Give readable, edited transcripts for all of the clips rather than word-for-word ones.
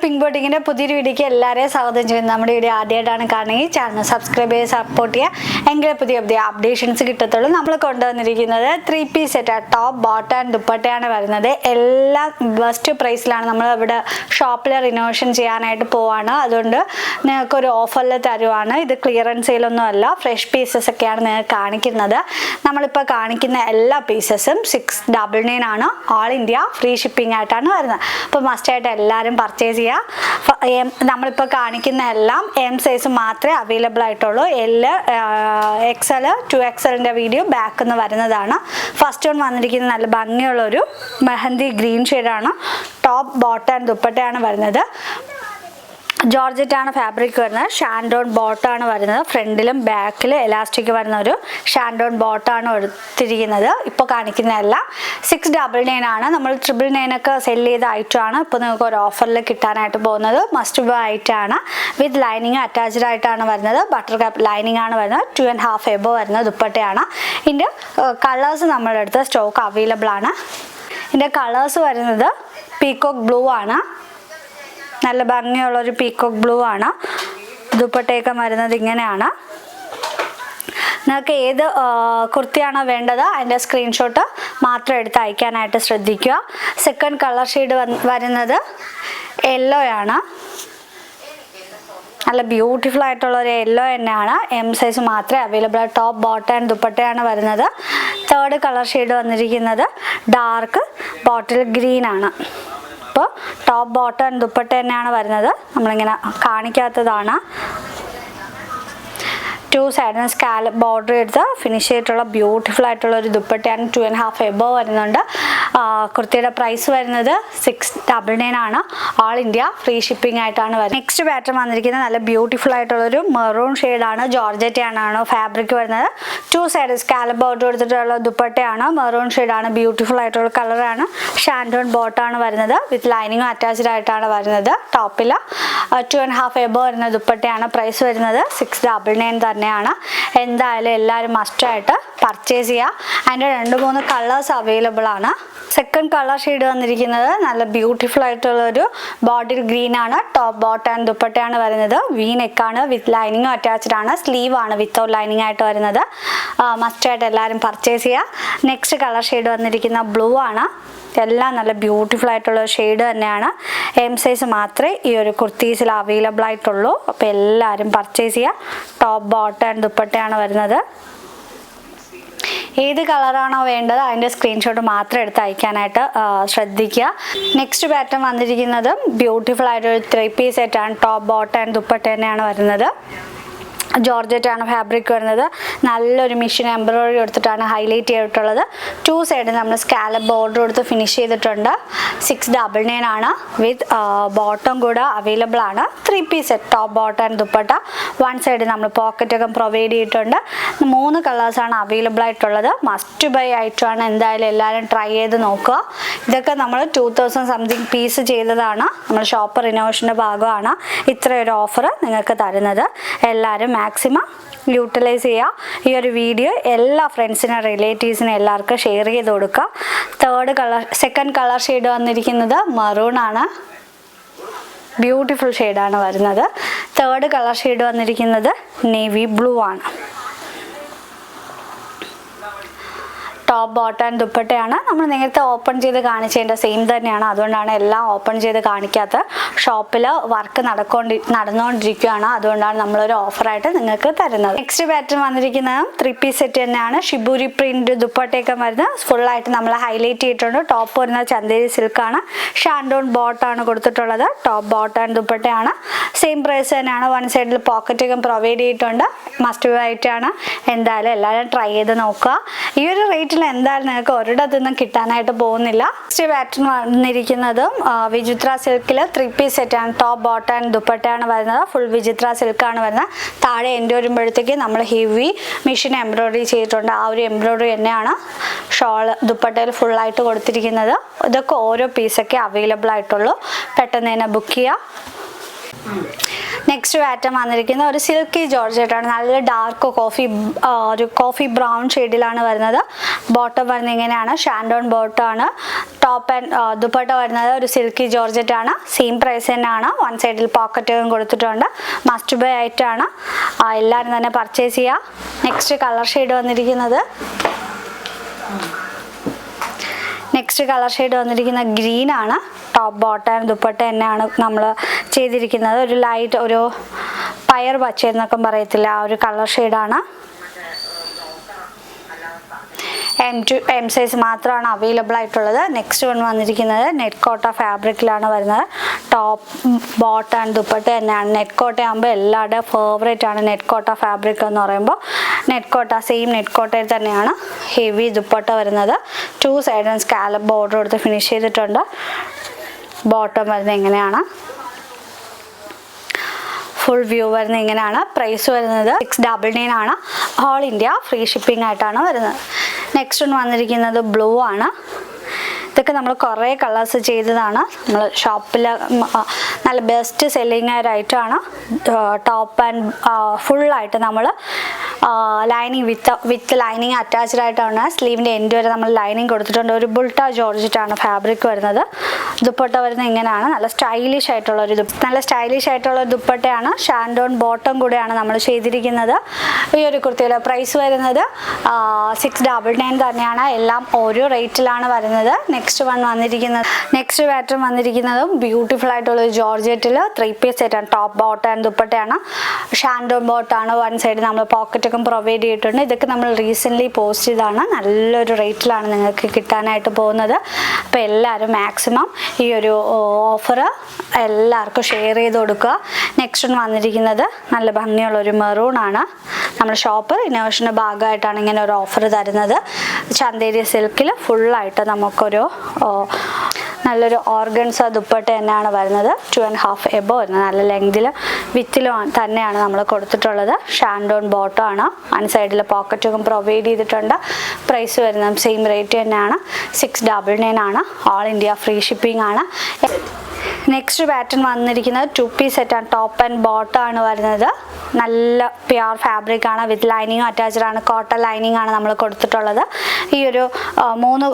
Pink ബോട്ടിങ്ങിന്റെ പുതിയൊരു വീഡിയോക്ക് എല്ലാവരെയും സ്വാഗതം ചെയ്യുന്നു. നമ്മുടെ വീഡിയോ ആദ്യമായിട്ടാണ് കാണുന്നത് ചാനൽ സബ്സ്ക്രൈബ് ചെയ്ത് സപ്പോർട്ട് ചെയ്യുക. എങ്കിലേ പുതിയ പുതിയ അപ്ഡേഷൻസ് കിട്ടത്തുള്ളൂ. നമ്മൾ കൊണ്ടുവന്നിരിക്കുന്നത് 3 piece set top bottom and ദുപ്പട്ടയാണ് വരുന്നത്. എല്ലാം ബെസ്റ്റ് പ്രൈസിലാണ്. നമ്മൾ ഇവിടെ ഷോപ്പിൽ റിനോവേഷൻ ചെയ്യാനായിട്ട് പോവാണ്. അതുകൊണ്ട് നിങ്ങൾക്കൊരു ഓഫറിൽ തരുവാണ്. ഇത് ക്ലിയറൻസ് സെയിലൊന്നും അല്ല, ഫ്രഷ് പീസസ് ഒക്കെയാണ് നിങ്ങൾക്ക് കാണിക്കുന്നത്. നമ്മളിപ്പോൾ കാണിക്കുന്ന എല്ലാ പീസസും 699 ആണ്. ഓൾ ഇന്ത്യ ഫ്രീ ഷിപ്പിംഗ് ആയിട്ടാണ് വരുന്നത്. അപ്പോൾ മസ്റ്റായിട്ട് എല്ലാവരും പർച്ചേസ് ചെയ്യുക. നമ്മളിപ്പോൾ കാണിക്കുന്ന എല്ലാം എം സൈസ് മാത്രമേ അവൈലബിൾ ആയിട്ടുള്ളൂ. XL 2XLൻ്റെ വീഡിയോ ബാക്കിൽ നിന്ന് വരുന്നതാണ്. ഫസ്റ്റ് വൺ വന്നിരിക്കുന്നത് നല്ല ഭംഗിയുള്ളൊരു മെഹന്തി ഗ്രീൻ ഷെയ്ഡാണ്. ടോപ്പ് ബോട്ടം ആൻഡ് ദുപ്പട്ടയാണ് വരുന്നത്. ജോർജറ്റാണ് ഫാബ്രിക് വരുന്നത്. ഷാൻഡോൺ ബോട്ടാണ് വരുന്നത്. ഫ്രണ്ടിലും ബാക്കിലും എലാസ്റ്റിക് വരുന്ന ഒരു ഷാൻഡോൺ ബോട്ടാണ് എടുത്തിരിക്കുന്നത്. ഇപ്പോൾ കാണിക്കുന്നതെല്ലാം 699 ആണ്. നമ്മൾ 999 ഒക്കെ സെല് ചെയ്ത ഐറ്റമാണ്. ഇപ്പോൾ നിങ്ങൾക്ക് ഒരു ഓഫറിൽ കിട്ടാനായിട്ട് പോകുന്നത്. മസ്റ്റ് ബൈ ഐറ്റാണ്. വിത്ത് ലൈനിങ് അറ്റാച്ച്ഡ് ആയിട്ടാണ് വരുന്നത്. ബട്ടർ കാപ്പ് ലൈനിങ് ആണ് വരുന്നത്. 2.5 എബോ വരുന്ന ദുപ്പട്ടയാണ്. ഇതിൻ്റെ കളേഴ്സ് നമ്മളുടെ അടുത്ത് സ്റ്റോക്ക് അവൈലബിൾ ആണ്. ഇതിൻ്റെ കളേഴ്സ് വരുന്നത് പീകോക്ക് ബ്ലൂ ആണ്. നല്ല ഭംഗിയുള്ളൊരു പീകോക്ക് ബ്ലൂ ആണ്. ദുപ്പട്ടയൊക്കെ വരുന്നത് ഇങ്ങനെയാണ്. നിങ്ങൾക്ക് ഏത് കുർത്തിയാണോ വേണ്ടത് അതിൻ്റെ സ്ക്രീൻഷോട്ട് മാത്രം എടുത്ത് അയക്കാനായിട്ട് ശ്രദ്ധിക്കുക. സെക്കൻഡ് കളർ ഷെയ്ഡ് വരുന്നത് യെല്ലോ ആണ്. നല്ല ബ്യൂട്ടിഫുൾ ആയിട്ടുള്ളൊരു യെല്ലോ തന്നെയാണ്. എം സൈസ് മാത്രമേ അവൈലബിൾ. ടോപ്പ് ബോട്ടം ആൻഡ് ദുപ്പട്ടയാണ് വരുന്നത്. തേർഡ് കളർ ഷെയ്ഡ് വന്നിരിക്കുന്നത് ഡാർക്ക് ബോട്ടിൽ ഗ്രീൻ ആണ്. അപ്പോൾ ടോപ്പ് ബോട്ടം ആൻഡ് ദുപ്പട്ട തന്നെയാണ് വരുന്നത്. നമ്മളിങ്ങനെ കാണിക്കാത്തതാണ്. 2 സൈഡിന് സ്കാലപ്പ് ബോർഡർ എടുത്ത് ഫിനിഷ് ചെയ്തിട്ടുള്ള ബ്യൂട്ടിഫുൾ ആയിട്ടുള്ള ഒരു ദുപ്പട്ടയാണ്. 2.5 എബോ വരുന്നുണ്ട്. കുർത്തിയുടെ പ്രൈസ് വരുന്നത് 699 ആണ്. ഓൾ ഇന്ത്യ ഫ്രീ ഷിപ്പിംഗ് ആയിട്ടാണ് വരുന്നത്. നെക്സ്റ്റ് പാറ്റേൺ വന്നിരിക്കുന്നത് നല്ല ബ്യൂട്ടിഫുൾ ആയിട്ടുള്ളൊരു മെറൂൺ ഷെയ്ഡാണ്. ജോർജറ്റാണ് ഫാബ്രിക് വരുന്നത്. 2 സൈഡ് സ്കാലപ്പ് ബോർഡർ എടുത്തിട്ടുള്ള ദുപ്പട്ടയാണ്. മെറൂൺ ഷെയ്ഡാണ്. ബ്യൂട്ടിഫുൾ ആയിട്ടുള്ള കളറാണ്. ഷാൻഡോൺ ബോട്ടാണ് വരുന്നത്. വിത്ത് ലൈനിങ്ങും അറ്റാച്ച്ഡ് ആയിട്ടാണ് വരുന്നത്. ടോപ്പിൽ 2.5 എബോ വരുന്ന ദുപ്പട്ടയാണ്. പ്രൈസ് വരുന്നത് 699 തന്നെയാണ്. എന്തായാലും എല്ലാവരും മസ്റ്റായിട്ട് പർച്ചേസ് ചെയ്യുക. അതിൻ്റെ 2-3 കളേഴ്സ് അവൈലബിൾ ആണ്. സെക്കൻഡ് കളർ ഷെയ്ഡ് വന്നിരിക്കുന്നത് നല്ല ബ്യൂട്ടിഫുൾ ആയിട്ടുള്ളൊരു ബോട്ടിൽ ഗ്രീൻ ആണ്. ടോപ്പ് ബോട്ടം ആൻഡ് ദുപ്പട്ടയാണ് വരുന്നത്. വി നെക്കാണ്. വിത്ത് ലൈനിങ്ങും അറ്റാച്ച്ഡ് ആണ്. സ്ലീവ് ആണ് വിത്തൗട്ട് ലൈനിങ് ആയിട്ട് വരുന്നത്. മസ്റ്റായിട്ട് എല്ലാവരും പർച്ചേസ് ചെയ്യുക. നെക്സ്റ്റ് കളർ ഷെയ്ഡ് വന്നിരിക്കുന്ന ബ്ലൂ ആണ്. എല്ലാം നല്ല ബ്യൂട്ടിഫുൾ ആയിട്ടുള്ള ഷെയ്ഡ് തന്നെയാണ്. എം സൈസ് മാത്രമേ ഈ ഒരു കുർത്തീസിൽ അവൈലബിൾ ആയിട്ടുള്ളൂ. അപ്പോൾ എല്ലാവരും പർച്ചേസ് ചെയ്യുക. ടോപ്പ് ബോട്ടം ആൻഡ് ദുപ്പട്ടയാണ് വരുന്നത്. ഏത് കളറാണോ വേണ്ടത് അതിൻ്റെ സ്ക്രീൻഷോട്ട് മാത്രം എടുത്ത് അയക്കാനായിട്ട് ശ്രദ്ധിക്കുക. നെക്സ്റ്റ് പാറ്റേൺ വന്നിരിക്കുന്നത് ബ്യൂട്ടിഫുൾ ആയിട്ടൊരു 3 പീസ് സെറ്റാണ്. ടോപ്പ് ബോട്ടം ആൻഡ് ദുപ്പട്ട തന്നെയാണ് വരുന്നത്. ജോർജറ്റാണ് ഫാബ്രിക് വരുന്നത്. നല്ലൊരു മെഷീൻ എംബ്രോയിഡറി എടുത്തിട്ടാണ് ഹൈലൈറ്റ് ചെയ്തിട്ടുള്ളത്. 2 സൈഡ് നമ്മൾ സ്കാലപ്പ് ബോർഡർ എടുത്ത് ഫിനിഷ് ചെയ്തിട്ടുണ്ട്. 699 ആണ്. വിത്ത് ബോട്ടം കൂടെ അവൈലബിൾ ആണ്. 3 piece set top bottom and dupatta. 1 side നമ്മൾ പോക്കറ്റൊക്കെ പ്രൊവൈഡ് ചെയ്തിട്ടുണ്ട്. 3 കളേഴ്സാണ് അവൈലബിൾ ആയിട്ടുള്ളത്. മസ്റ്റ് ബൈ ആയിട്ടാണ്. എന്തായാലും എല്ലാവരും ട്രൈ ചെയ്ത് നോക്കുക. ഇതൊക്കെ നമ്മൾ 2000 സംതിങ് പീസ് ചെയ്തതാണ്. നമ്മൾ ഷോപ്പ് റിനോവേഷൻ്റെ ഭാഗമാണ് ഇത്രയൊരു ഓഫർ നിങ്ങൾക്ക് തരുന്നത്. എല്ലാവരും മാക്സിമം യൂട്ടിലൈസ് ചെയ്യുക. ഈ ഒരു വീഡിയോ എല്ലാ ഫ്രണ്ട്സിനും റിലേറ്റീവ്സിനും എല്ലാവർക്കും ഷെയർ ചെയ്ത് കൊടുക്കുക. സെക്കൻഡ് കളർ ഷെയ്ഡ് വന്നിരിക്കുന്നത് മറൂൺ ആണ്. ബ്യൂട്ടിഫുൾ ഷെയ്ഡാണ് വരുന്നത്. തേർഡ് കളർ ഷെയ്ഡ് വന്നിരിക്കുന്നത് നേവി ബ്ലൂ ആണ്. ടോപ്പ് ബോട്ടം ആൻഡ് ദുപ്പട്ടയാണ്. നമ്മൾ നേരത്തെ ഓപ്പൺ ചെയ്ത് കാണിച്ചതിൻ്റെ സെയിം തന്നെയാണ്. അതുകൊണ്ടാണ് എല്ലാം ഓപ്പൺ ചെയ്ത് കാണിക്കാത്തത്. ഷോപ്പിൽ വർക്ക് നടന്നുകൊണ്ടിരിക്കുകയാണ്. അതുകൊണ്ടാണ് നമ്മളൊരു ഓഫറായിട്ട് നിങ്ങൾക്ക് തരുന്നത്. നെക്സ്റ്റ് പാറ്റേൺ വന്നിരിക്കുന്നത് 3 പീസ് സെറ്റ് തന്നെയാണ്. ഷിബൂരി പ്രിന്റ് ദുപ്പട്ടയൊക്കെ വരുന്നത്. ഫുള്ളായിട്ട് നമ്മൾ ഹൈലൈറ്റ് ചെയ്തിട്ടുണ്ട്. ടോപ്പ് വരുന്നത് ചന്ദേരി സിൽക്കാണ്. ഷാൻഡോൺ ബോട്ടാണ് കൊടുത്തിട്ടുള്ളത്. ടോപ്പ് ബോട്ടം ആൻഡ് ദുപ്പട്ടയാണ്. സെയിം പ്രൈസ് തന്നെയാണ്. 1 സൈഡിൽ പോക്കറ്റൊക്കെ പ്രൊവൈഡ് ചെയ്തിട്ടുണ്ട്. മസ്റ്റ് ആയിട്ടാണ്. എന്തായാലും എല്ലാവരും ട്രൈ ചെയ്ത് നോക്കുക. ഈ ഒരു റേറ്റിൽ എന്തായാലും നിങ്ങൾക്ക് ഒരിടത്തൊന്നും കിട്ടാനായിട്ട് പോകുന്നില്ല. നെക്സ്റ്റ് പാറ്റേൺ വന്നിരിക്കുന്നതും വിചിത്ര സിൽക്കിൽ 3 പീസ് സെറ്റാണ്. ടോപ്പ് ബോട്ടം ആൻഡ് ദുപ്പട്ടയാണ് വരുന്നത്. ഫുൾ വിചിത്ര സിൽക്കാണ് വരുന്നത്. താഴെ എൻ്റെ വരുമ്പോഴത്തേക്ക് നമ്മൾ ഹെവി മെഷീൻ എംബ്രോയിഡറി ചെയ്തിട്ടുണ്ട്. ആ ഒരു എംബ്രോയിഡറി തന്നെയാണ് ഷോള് ദുപ്പട്ടയിൽ ഫുള്ളായിട്ട് കൊടുത്തിരിക്കുന്നത്. ഇതൊക്കെ ഓരോ പീസൊക്കെ അവൈലബിൾ ആയിട്ടുള്ളൂ. പെട്ടെന്ന് തന്നെ ബുക്ക് ചെയ്യുക. നെക്സ്റ്റ് പാറ്റേൺ വന്നിരിക്കുന്ന ഒരു സിൽക്കി ജോർജറ്റാണ്. നല്ല ഡാർക്ക് ഒരു കോഫി ബ്രൗൺ ഷെയ്ഡിലാണ് വരുന്നത്. ബോട്ടം വരുന്നത് ഇങ്ങനെയാണ്, ഷാൻഡോൺ ബോട്ടമാണ്. ടോപ്പ് ആൻഡ് ദുപ്പട്ട വരുന്നത് ഒരു സിൽക്കി ജോർജറ്റ് ആണ്. സെയിം പ്രൈസ് തന്നെയാണ്. വൺ സൈഡിൽ പോക്കറ്റും കൊടുത്തിട്ടുണ്ട്. മസ്റ്റ് ബൈ ആയിട്ടാണ്, എല്ലാവരും തന്നെ പർച്ചേസ് ചെയ്യുക. നെക്സ്റ്റ് കളർ ഷെയ്ഡ് വന്നിരിക്കുന്നത് ഗ്രീൻ ആണ്. ടോപ്പ് ബോട്ടം ദുപ്പട്ട തന്നെയാണ് നമ്മൾ ചെയ്തിരിക്കുന്നത്. ഒരു ലൈറ്റ് ഒരു പയർ പച്ച എന്നൊക്കെ പറയത്തില്ല, ആ ഒരു കളർ ഷെയ്ഡാണ്. M സൈസ് മാത്രമാണ് അവൈലബിൾ ആയിട്ടുള്ളത്. നെക്സ്റ്റ് വൺ വന്നിരിക്കുന്നത് നെറ്റ് കോട്ട ഫാബ്രിക്കിലാണ് വരുന്നത്. ടോപ്പ് ബോട്ടം ആൻഡ് ദുപ്പട്ട തന്നെയാണ്. നെറ്റ് കോട്ട ആകുമ്പോൾ എല്ലാവരുടെയും ഫേവറേറ്റ് ആണ് നെറ്റ് കോട്ട ഫാബ്രിക് എന്ന് പറയുമ്പോൾ. നെറ്റ് കോട്ട സെയിം നെറ്റ് കോട്ടയിൽ തന്നെയാണ് ഹെവി ദുപ്പട്ട വരുന്നത്. 2 സൈഡും സ്കാലപ്പ് ബോർഡർ കൊടുത്ത് ഫിനിഷ് ചെയ്തിട്ടുണ്ട്. ബോട്ടം വരുന്നത് ഇങ്ങനെയാണ്. ഫുൾ വ്യൂ വരുന്നത് ഇങ്ങനെയാണ്. പ്രൈസ് വരുന്നത് 699 ആണ്. ഓൾ ഇന്ത്യ ഫ്രീ ഷിപ്പിംഗ് ആയിട്ടാണ് വരുന്നത്. നെക്സ്റ്റ് വൺ വന്നിരിക്കുന്നത് ബ്ലൂ ആണ്. ഇതൊക്കെ നമ്മൾ കുറേ കളേഴ്സ് ചെയ്തതാണ്. നമ്മൾ ഷോപ്പിൽ നല്ല ബെസ്റ്റ് സെല്ലിങ് ഒരു ഐറ്റമാണ്. ടോപ്പ് ആൻഡ് ഫുള്ളായിട്ട് നമ്മൾ ലൈനിങ് വിത്ത് ലൈനിങ് അറ്റാച്ച്ഡ് ആയിട്ടാണ്. സ്ലീവിൻ്റെ എൻഡ് വരെ നമ്മൾ ലൈനിങ് കൊടുത്തിട്ടുണ്ട്. ഒരു ബുൾട്ട ജോർജറ്റാണ് ഫാബ്രിക് വരുന്നത്. ദുപ്പട്ട വരുന്നത് ഇങ്ങനെയാണ്. നല്ല സ്റ്റൈലിഷ് ആയിട്ടുള്ള ഒരു ദുപ്പട്ടയാണ്. ഷാൻഡോൺ ബോട്ടം കൂടെയാണ് നമ്മൾ ചെയ്തിരിക്കുന്നത്. ഈ ഒരു കുർത്തിയുടെ പ്രൈസ് വരുന്നത് 699 തന്നെയാണ്. എല്ലാം ഓരോ റേറ്റിലാണ് വരുന്നത്. നെക്സ്റ്റ് പാറ്റേൺ വന്നിരിക്കുന്നതും ബ്യൂട്ടിഫുൾ ആയിട്ടുള്ള ഒരു ജോർജറ്റിൽ 3 പീസ് സെറ്റാണ്. ടോപ്പ് ബോട്ടം ആൻഡ് ദുപ്പട്ടയാണ്. ഷാൻഡോൺ ബോട്ടാണ്. വൺ സൈഡ് നമ്മൾ പോക്കറ്റൊക്കെ പ്രൊവൈഡ് ചെയ്തിട്ടുണ്ട്. ഇതൊക്കെ നമ്മൾ റീസെൻ്റ്ലി പോസ്റ്റ് ചെയ്താണ്. നല്ലൊരു റേറ്റിലാണ് നിങ്ങൾക്ക് കിട്ടാനായിട്ട് പോകുന്നത്. അപ്പോൾ എല്ലാവരും മാക്സിമം ഈ ഒരു ഓഫർ എല്ലാവർക്കും ഷെയർ ചെയ്ത് കൊടുക്കുക. നെക്സ്റ്റ് വന്നിരിക്കുന്നത് നല്ല ഭംഗിയുള്ളൊരു മെറൂണാണ്. നമ്മുടെ ഷോപ്പ് ഇന്നോവേഷൻ്റെ ഭാഗമായിട്ടാണ് ഇങ്ങനെ ഒരു ഓഫർ തരുന്നത്. ചന്തേരി സിൽക്കിൽ ഫുള്ളായിട്ട് നമുക്കൊരു നല്ലൊരു ഓർഗൻസ ദുപ്പട്ട തന്നെയാണ് വരുന്നത്. 2.5 എബോ വരുന്നത്. നല്ല ലെങ്തിൽ വിത്തിലും തന്നെയാണ് നമ്മൾ കൊടുത്തിട്ടുള്ളത്. ഷാൻഡോൺ ബോട്ടം ആണ്. വൺ സൈഡിൽ പോക്കറ്റൊക്കെ പ്രൊവൈഡ് ചെയ്തിട്ടുണ്ട്. പ്രൈസ് വരുന്നത് സെയിം റേറ്റ് തന്നെയാണ്. 699 ആണ്. ഓൾ ഇന്ത്യ ഫ്രീ ഷിപ്പിംഗ് ആണ്. നെക്സ്റ്റ് പാറ്റേൺ വന്നിരിക്കുന്നത് 2 പീസ് സെറ്റാണ്. ടോപ്പ് ആൻഡ് ബോട്ടം ആണ് വരുന്നത്. നല്ല പ്യുർ ഫാബ്രിക് ആണ്. വിത്ത് ലൈനിങ്ങും അറ്റാച്ച്ഡ് ആണ്. കോട്ടൺ ലൈനിങ് ആണ് നമ്മൾ കൊടുത്തിട്ടുള്ളത്. ഈ ഒരു 3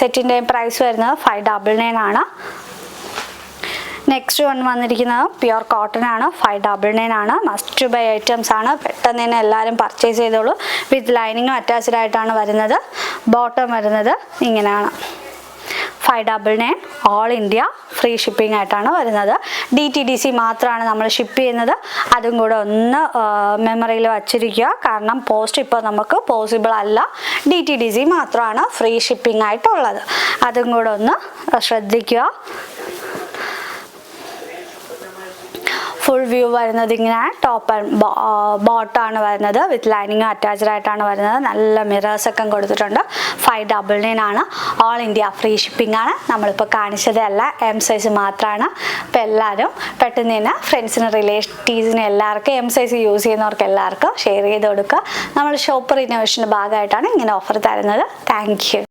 സെറ്റിൻ്റെയും പ്രൈസ് വരുന്നത് 599 ആണ്. നെക്സ്റ്റ് വൺ വന്നിരിക്കുന്നത് പ്യുർ കോട്ടൺ ആണ്. 599 ആണ്. മസ്റ്റ് ബൈ ഐറ്റംസ് ആണ്. പെട്ടെന്ന് തന്നെ എല്ലാവരും പർച്ചേസ് ചെയ്തോളൂ. വിത്ത് ലൈനിങ്ങും അറ്റാച്ച്ഡ് ആയിട്ടാണ് വരുന്നത്. ബോട്ടം വരുന്നത് ഇങ്ങനെയാണ്. 599 ഓൾ ഇന്ത്യ ഫ്രീ ഷിപ്പിംഗ് ആയിട്ടാണ് വരുന്നത്. DTDC മാത്രമാണ് നമ്മൾ ഷിപ്പ് ചെയ്യുന്നത്. അതും കൂടെ ഒന്ന് മെമ്മറിയിൽ വച്ചിരിക്കുക. കാരണം പോസ്റ്റ് ഇപ്പോൾ നമുക്ക് പോസിബിൾ അല്ല. DTDC മാത്രമാണ് ഫ്രീ ഷിപ്പിംഗ് ആയിട്ടുള്ളത്. അതും കൂടെ ഒന്ന് ശ്രദ്ധിക്കുക. ഫുൾ വ്യൂ വരുന്നത് ഇങ്ങനെ ടോപ്പ് ആൻഡ് ബോട്ടമാണ് വരുന്നത്. വിത്ത് ലൈനിങ് അറ്റാച്ച്ഡ് ആയിട്ടാണ് വരുന്നത്. നല്ല മിറേഴ്സൊക്കെ കൊടുത്തിട്ടുണ്ട്. 599 ആണ്. ഓൾ ഇന്ത്യ ഫ്രീ ഷിപ്പിംഗ് ആണ്. നമ്മളിപ്പോൾ കാണിച്ചതല്ല, M സൈസ് മാത്രമാണ്. അപ്പോൾ എല്ലാവരും പെട്ടെന്ന് തന്നെ ഫ്രണ്ട്സിന് റിലേറ്റീവ്സിന് എല്ലാവർക്കും M സൈസ് യൂസ് ചെയ്യുന്നവർക്ക് എല്ലാവർക്കും ഷെയർ ചെയ്ത് കൊടുക്കുക. നമ്മൾ ഷോപ്പ് റിനോവേഷൻ്റെ ഭാഗമായിട്ടാണ് ഇങ്ങനെ ഓഫർ തരുന്നത്. Thank you.